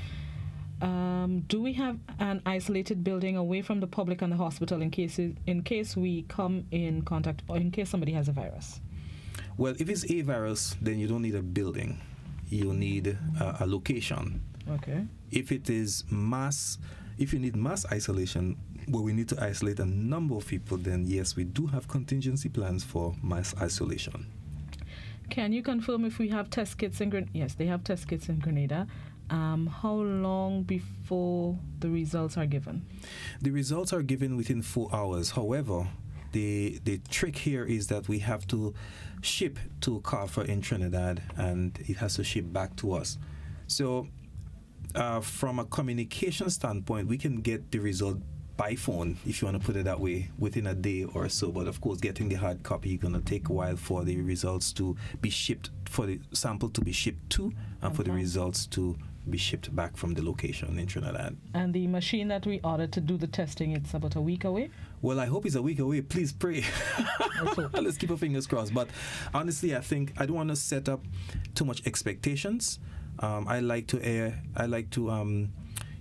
Do we have an isolated building away from the public and the hospital in case we come in contact, or in case somebody has a virus? Well, if it's a virus, then you don't need a building. You need a location. Okay. If it is if you need mass isolation, where we need to isolate a number of people, then yes, we do have contingency plans for mass isolation. Can you confirm if we have test kits in Grenada? Yes, they have test kits in Grenada. How long before the results are given? The results are given within 4 hours. However, the trick here is that we have to ship to CARFA in Trinidad, and it has to ship back to us. So from a communication standpoint, we can get the result by phone, if you want to put it that way, within a day or so. But of course, getting the hard copy is going to take a while for the results to be shipped, for the sample to be shipped to, and for the results to be shipped back from the location in Trinidad. And the machine that we ordered to do the testing, it's about a week away? Well, I hope it's a week away. Please pray. Let's keep our fingers crossed. But honestly, I think I don't want to set up too much expectations. I like to err on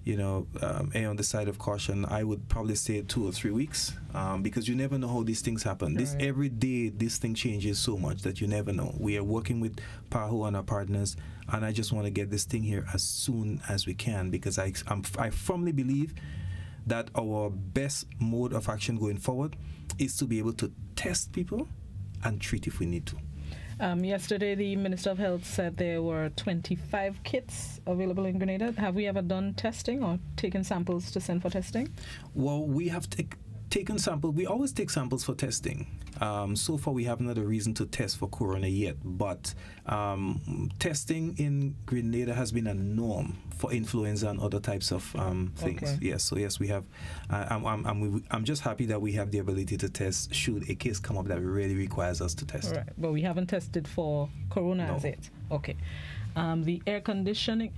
the side of caution. I would probably say 2 or 3 weeks, because you never know how these things happen. Right. Every day, this thing changes so much that you never know. We are working with PAHO and our partners, and I just want to get this thing here as soon as we can, because I firmly believe that our best mode of action going forward is to be able to test people and treat if we need to. Yesterday, the Minister of Health said there were 25 kits available in Grenada. Have we ever done testing or taken samples to send for testing? Well, we have taken samples. We always take samples for testing. So far, we haven't had a reason to test for corona yet, but testing in Grenada has been a norm for influenza and other types of things. Okay. Yes, so yes, we have. I'm just happy that we have the ability to test should a case come up that really requires us to test. Right, but we haven't tested for corona as yet. Okay. The air conditioning.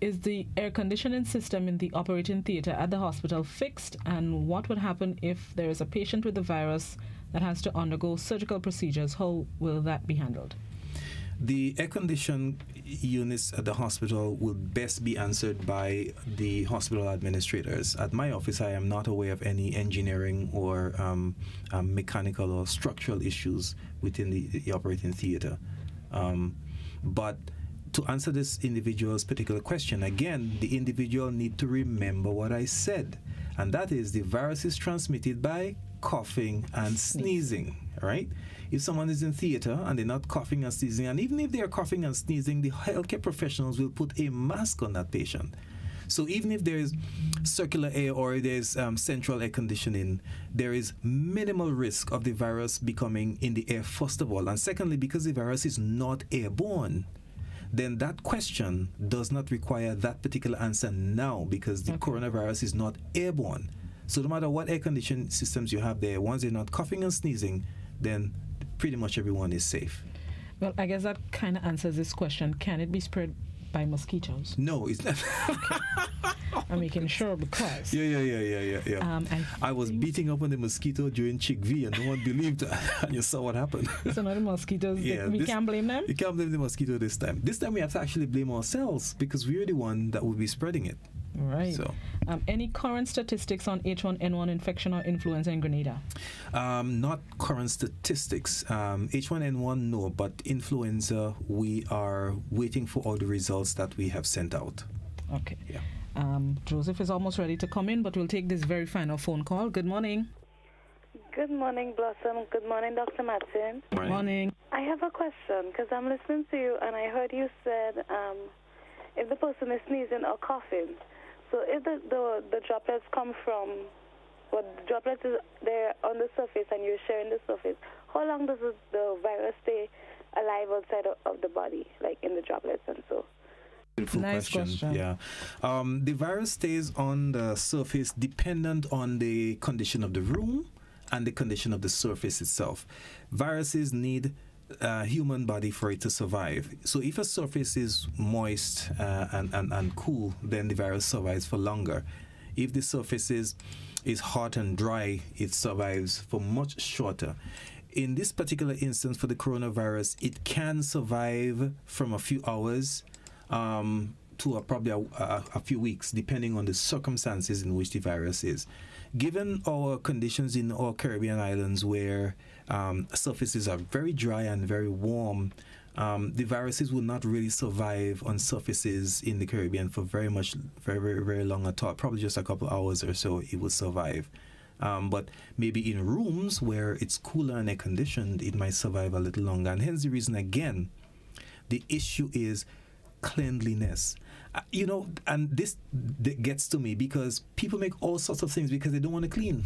Is the air conditioning system in the operating theatre at the hospital fixed? And what would happen if there is a patient with the virus that has to undergo surgical procedures? How will that be handled? The air-conditioned units at the hospital will best be answered by the hospital administrators. At my office, I am not aware of any engineering or mechanical or structural issues within the operating theatre. But to answer this individual's particular question, again, the individual need to remember what I said, and that is the virus is transmitted by coughing and sneezing, right? If someone is in theater and they're not coughing and sneezing, and even if they're coughing and sneezing, the healthcare professionals will put a mask on that patient. So even if there is circular air or there's central air conditioning, there is minimal risk of the virus becoming in the air, first of all. And secondly, because the virus is not airborne, then that question does not require that particular answer now, because the coronavirus is not airborne. So no matter what air conditioning systems you have there, once they're not coughing and sneezing, then pretty much everyone is safe. Well, I guess that kind of answers this question. Can it be spread by mosquitoes? No, it's not. Okay. I'm making sure, because... Yeah. I was beating up on the mosquito during Chick V, and no one believed that. And you saw what happened. So not the mosquitoes, we can't blame them? You can't blame the mosquito this time. This time we have to actually blame ourselves, because we're the one that will be spreading it. Right. So, any current statistics on H1N1 infection or influenza in Grenada? not current statistics. H1N1, no, but influenza, we are waiting for all the results that we have sent out. Okay. Yeah. Joseph is almost ready to come in, but we'll take this very final phone call. Good morning. Good morning, Blossom. Good morning, Dr. Matson. Good morning. I have a question because I'm listening to you and I heard you said if the person is sneezing or coughing, so if the droplets come from, the droplets is there on the surface and you're sharing the surface, how long does the virus stay alive outside of the body, like in the droplets and so? Beautiful question. Yeah. The virus stays on the surface dependent on the condition of the room and the condition of the surface itself. Viruses need human body for it to survive. So if a surface is moist and cool, then the virus survives for longer. If the surface is hot and dry, it survives for much shorter. In this particular instance for the coronavirus, it can survive from a few hours to probably a few weeks, depending on the circumstances in which the virus is. Given our conditions in our Caribbean islands where surfaces are very dry and very warm, the viruses will not really survive on surfaces in the Caribbean for very, very long at all. Probably just a couple hours or so it will survive. But maybe in rooms where it's cooler and air-conditioned, it might survive a little longer. And hence the reason, again, the issue is cleanliness. And this gets to me because people make all sorts of things because they don't want to clean.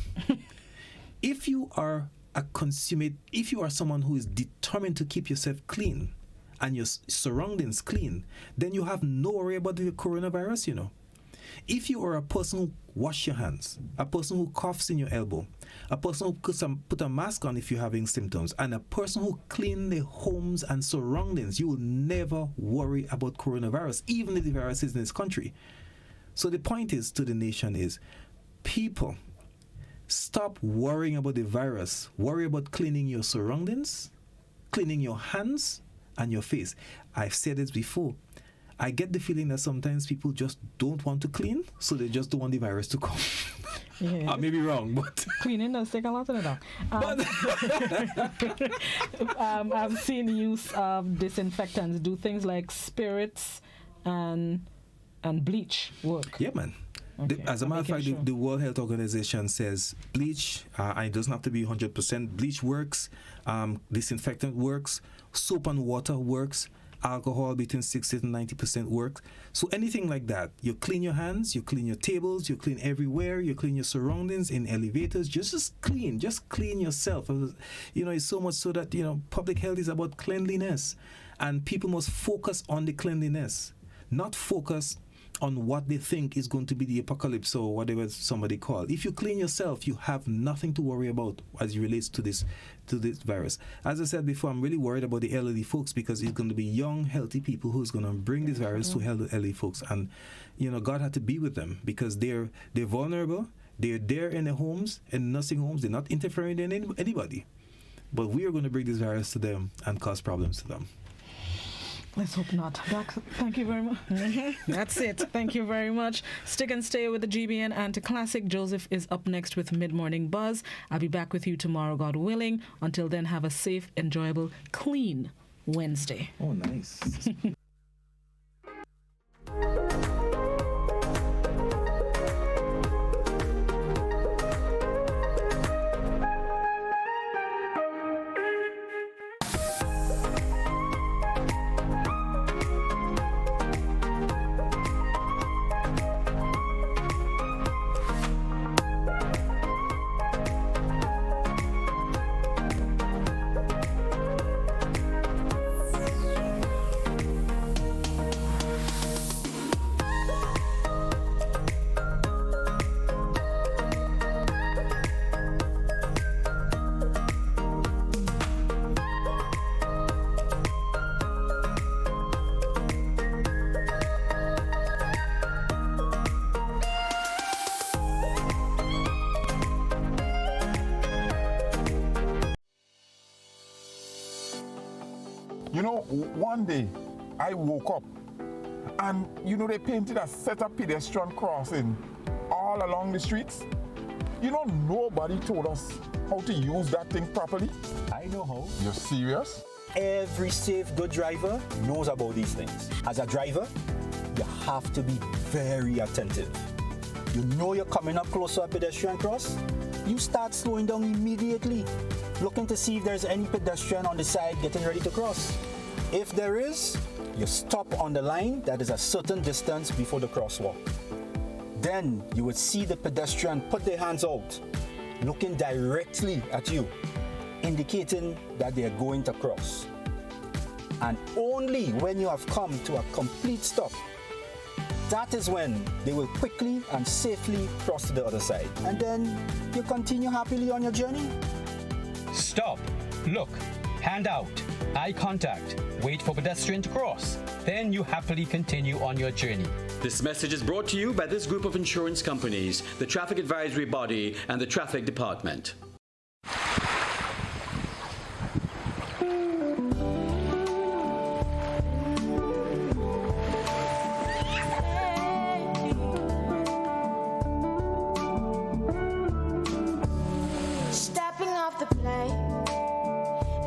If you are a consummate, if you are someone who is determined to keep yourself clean and your surroundings clean, then you have no worry about the coronavirus, If you are a person who wash your hands, a person who coughs in your elbow, a person who put a mask on if you're having symptoms, and a person who clean their homes and surroundings, you will never worry about coronavirus, even if the virus is in this country. So the point is to the nation is, people, stop worrying about the virus. Worry about cleaning your surroundings, cleaning your hands and your face. I've said this before. I get the feeling that sometimes people just don't want to clean, so they just don't want the virus to come. Yeah. I may be wrong, but cleaning does take a lot of it out. I've seen use of disinfectants do things like spirits and bleach work. Yeah, man. Okay. As a matter of fact, the World Health Organization says bleach, and it doesn't have to be 100%. Bleach works, disinfectant works, soap and water works, alcohol between 60 to 90% works. So anything like that, you clean your hands, you clean your tables, you clean everywhere, you clean your surroundings in elevators. Just clean yourself. It's so much so that public health is about cleanliness, and people must focus on the cleanliness, not focus on what they think is going to be the apocalypse or whatever somebody called. If you clean yourself, you have nothing to worry about as it relates to this virus. As I said before, I'm really worried about the elderly folks because it's going to be young, healthy people who's going to bring this virus to elderly folks. And, God had to be with them because they're vulnerable. They're there in their homes, in nursing homes. They're not interfering in anybody. But we are going to bring this virus to them and cause problems to them. Let's hope not. Doc, thank you very much. That's it. Thank you very much. Stick and stay with the GBN Anti-Classic. Joseph is up next with Mid-Morning Buzz. I'll be back with you tomorrow, God willing. Until then, have a safe, enjoyable, clean Wednesday. Oh, nice. One day I woke up And you know, they painted a set of pedestrian crossing all along the streets. You know, nobody told us how to use that thing properly. I know how. You're serious? Every safe, good driver knows about these things. As a driver, you have to be very attentive. You know you're coming up close to a pedestrian cross, you start slowing down immediately, looking to see if there's any pedestrian on the side getting ready to cross. If there is, you stop on the line that is a certain distance before the crosswalk. Then you would see the pedestrian put their hands out, looking directly at you, indicating that they are going to cross. And only when you have come to a complete stop, that is when they will quickly and safely cross to the other side. And then you continue happily on your journey. Stop. Look. Hand out. Eye contact. Wait for pedestrian to cross. Then you happily continue on your journey. This message is brought to you by this group of insurance companies, the Traffic Advisory Body, and the Traffic Department. Stepping off the plane,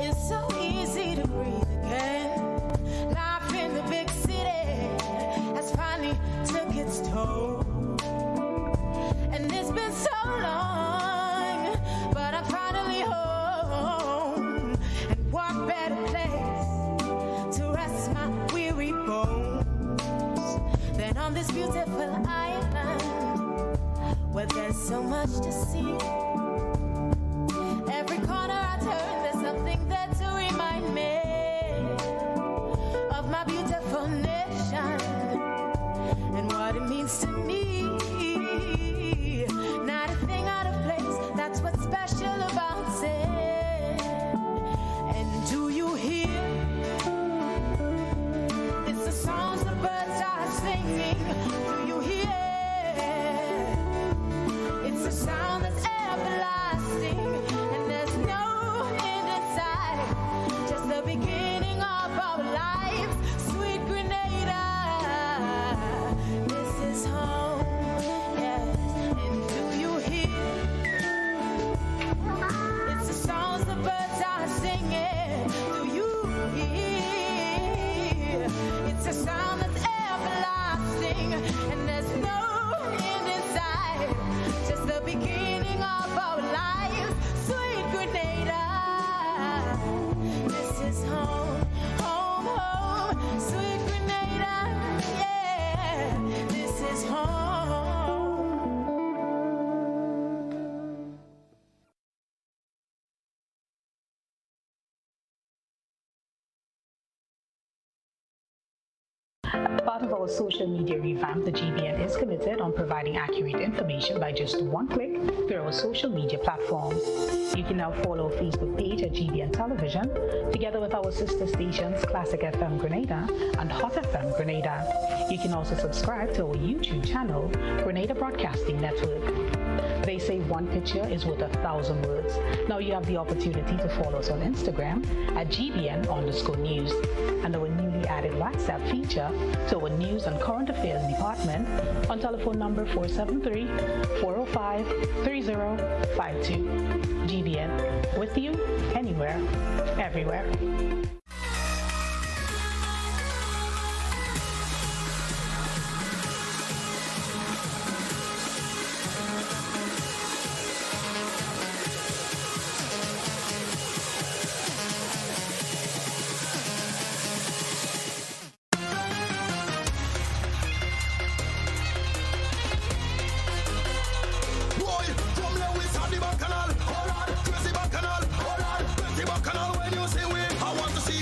it's so easy to breathe again. Life in the big city has finally took its toll. And it's been so long, but I'm finally home. And what better place to rest my weary bones than on this beautiful island where there's so much to see. Every corner I turn, there's something there to remind me of my beautiful nation and what it means to me. Not a thing out of place, that's what's special about it. And do you hear? It's the songs the birds are singing. Do you hear? It's the sound that's everlasting. And there's no end in sight, just the beginning of our lives. Sweet Grenada, this is home, yes. And do you hear? It's the songs the birds are singing. Do you hear? It's a sound that's everlasting, and there's no end in sight, just the beginning of our lives. Sweet Grenada, this is home, home, home. Sweet Grenada, yeah, this is home. Part of our social media revamp, the GBN is committed on providing accurate information by just one click through our social media platforms. You can now follow our Facebook page at GBN Television, together with our sister stations Classic FM Grenada and Hot FM Grenada. You can also subscribe to our YouTube channel, Grenada Broadcasting Network. They say one picture is worth 1,000 words. Now you have the opportunity to follow us on Instagram at GBN_news and our newly added WhatsApp feature to our news and current affairs department on telephone number 473-405-3052. GBN, with you, anywhere, everywhere. Canal, when you say we, I want to see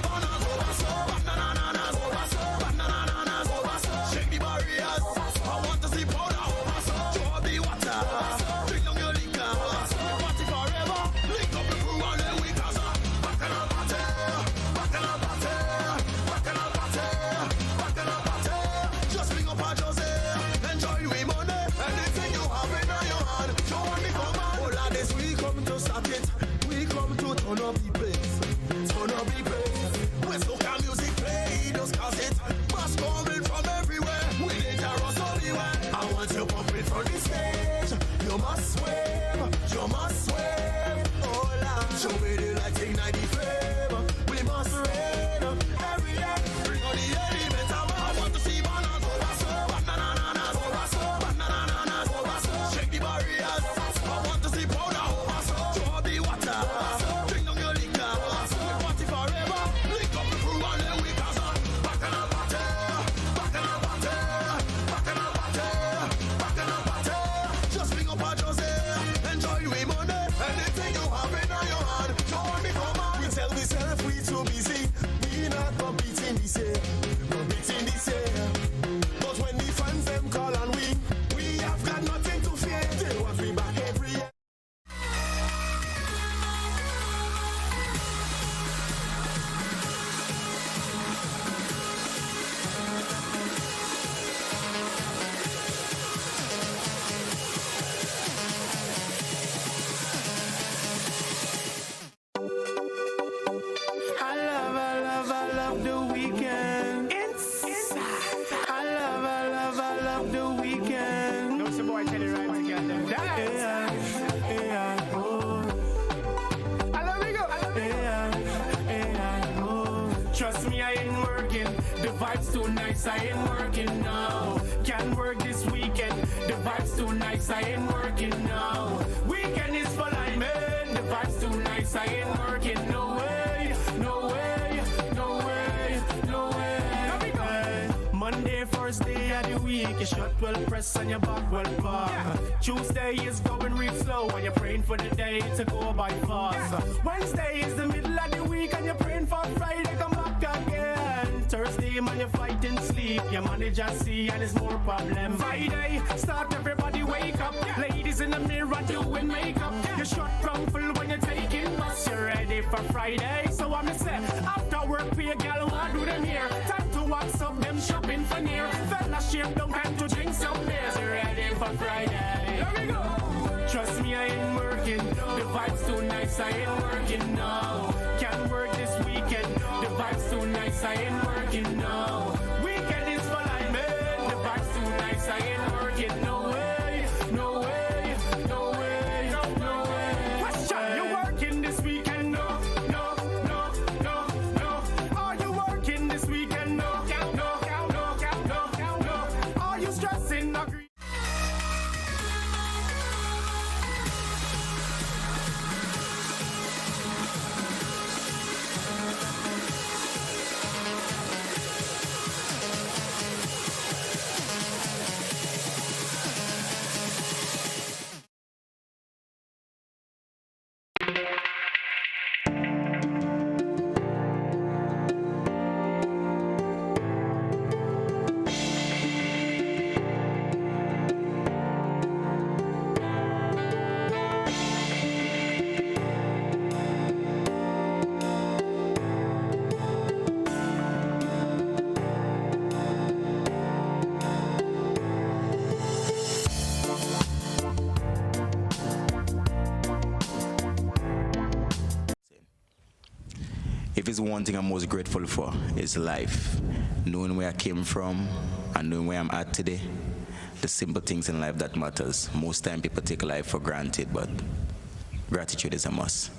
Trust me, I ain't working. The vibe's too nice, I ain't working now. Can't work this weekend. The vibe's too nice, I ain't working now. Weekend is for life, man. The vibe's too nice, I ain't working. No way, no way, no way, no way. Monday, first day of the week, your shot well pressed and your back well parked. Tuesday is going real slow and you're praying for the day to go by fast. Wednesday is the middle of the week and you're praying for Friday come back again. Thursday, man, you're fighting sleep. Your manager see and it's more problem. Friday, start everybody wake up. Ladies in the mirror doing makeup. Your shot crumble when you're taking bus. You're ready for Friday. So I'm say, after work, pay a girl what do them here? Time to wax up them shopping for near. Fellowship, don't time to drink some beers. You're ready for Friday. Here we go. Trust me, I ain't working. The vibe's too nice, I ain't working now. Can't work this weekend. The vibe's too nice, I ain't working now. Weekend is for life, man. The vibe's too nice, I ain't working. No way, no way, no way, no way. Question, you working this weekend? No, no, no, no, no. Are you working this weekend? No, no, no, no, no, no. Are you stressing? Agree. If it's one thing I'm most grateful for, it's life. Knowing where I came from and knowing where I'm at today, the simple things in life that matters. Most time people take life for granted, but gratitude is a must.